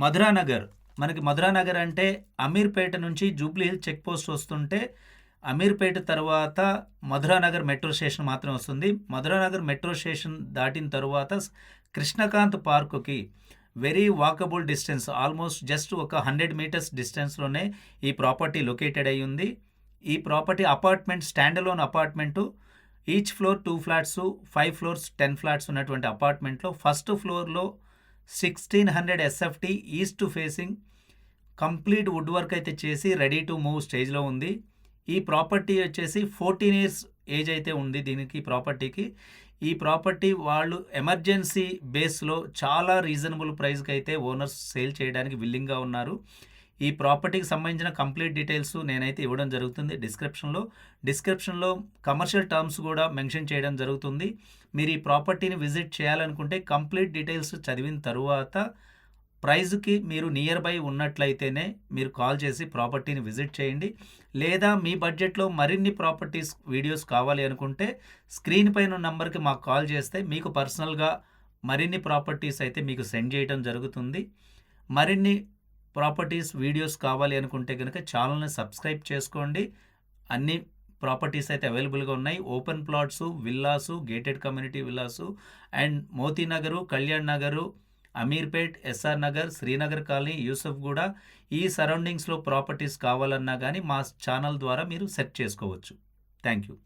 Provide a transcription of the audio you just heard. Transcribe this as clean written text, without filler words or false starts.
మధురానగర్. మనకి మధురానగర్ అంటే అమీర్పేట నుంచి జూబ్లీ హిల్స్ చెక్ పోస్ట్ వస్తుంటే అమీర్పేట తర్వాత మధురానగర్ మెట్రో స్టేషన్ మాత్రం వస్తుంది. మధురానగర్ మెట్రో స్టేషన్ దాటిన తరువాత కృష్ణకాంత్ పార్కుకి very walkable distance, almost just ఒక 100 మీటర్స్ డిస్టెన్స్లోనే ఈ ప్రాపర్టీ లొకేటెడ్ అయి ఉంది. ఈ property apartment, stand alone apartment. Each floor 2 flats, 5 floors 10 flats ఉన్నటువంటి అపార్ట్మెంట్లో ఫస్ట్ ఫ్లోర్లో 1600 SFT east facing complete wood work అయితే చేసి రెడీ టు మూవ్ స్టేజ్లో ఉంది. ఈ ప్రాపర్టీ వచ్చేసి 14 ఇయర్స్ ఏజ్ అయితే ఉంది దీనికి ప్రాపర్టీకి. ఈ ప్రాపర్టీ వాళ్ళు ఎమర్జెన్సీ బేస్లో చాలా రీజనబుల్ ప్రైస్కి అయితే ఓనర్స్ సేల్ చేయడానికి విల్లింగ్గా ఉన్నారు. ఈ ప్రాపర్టీకి సంబంధించిన కంప్లీట్ డీటెయిల్స్ నేనైతే ఇవ్వడం జరుగుతుంది డిస్క్రిప్షన్లో కమర్షియల్ టర్మ్స్ కూడా మెన్షన్ చేయడం జరుగుతుంది. మీరు ఈ ప్రాపర్టీని విజిట్ చేయాలనుకుంటే కంప్లీట్ డీటెయిల్స్ చదివిన తరువాత ప్రైజ్కి మీరు నియర్ బై ఉన్నట్లయితేనే మీరు కాల్ చేసి ప్రాపర్టీని విజిట్ చేయండి. లేదా మీ బడ్జెట్లో మరిన్ని ప్రాపర్టీస్ వీడియోస్ కావాలి అనుకుంటే స్క్రీన్ పైన నంబర్కి మాకు కాల్ చేస్తే మీకు పర్సనల్గా మరిన్ని ప్రాపర్టీస్ అయితే మీకు సెండ్ చేయడం జరుగుతుంది. మరిన్ని ప్రాపర్టీస్ వీడియోస్ కావాలి అనుకుంటే కనుక ఛానల్ని సబ్స్క్రైబ్ చేసుకోండి. అన్ని ప్రాపర్టీస్ అయితే అవైలబుల్గా ఉన్నాయి. Open plots, villas, gated community villas and Motinagar, Kalyan Nagar, Ameerpet, SR Nagar, Srinagar colony, Yousufguda ఈ సరౌండింగ్స్లో ప్రాపర్టీస్ కావాలన్నా కానీ మా ఛానల్ ద్వారా మీరు సెర్చ్ చేసుకోవచ్చు. Thank you.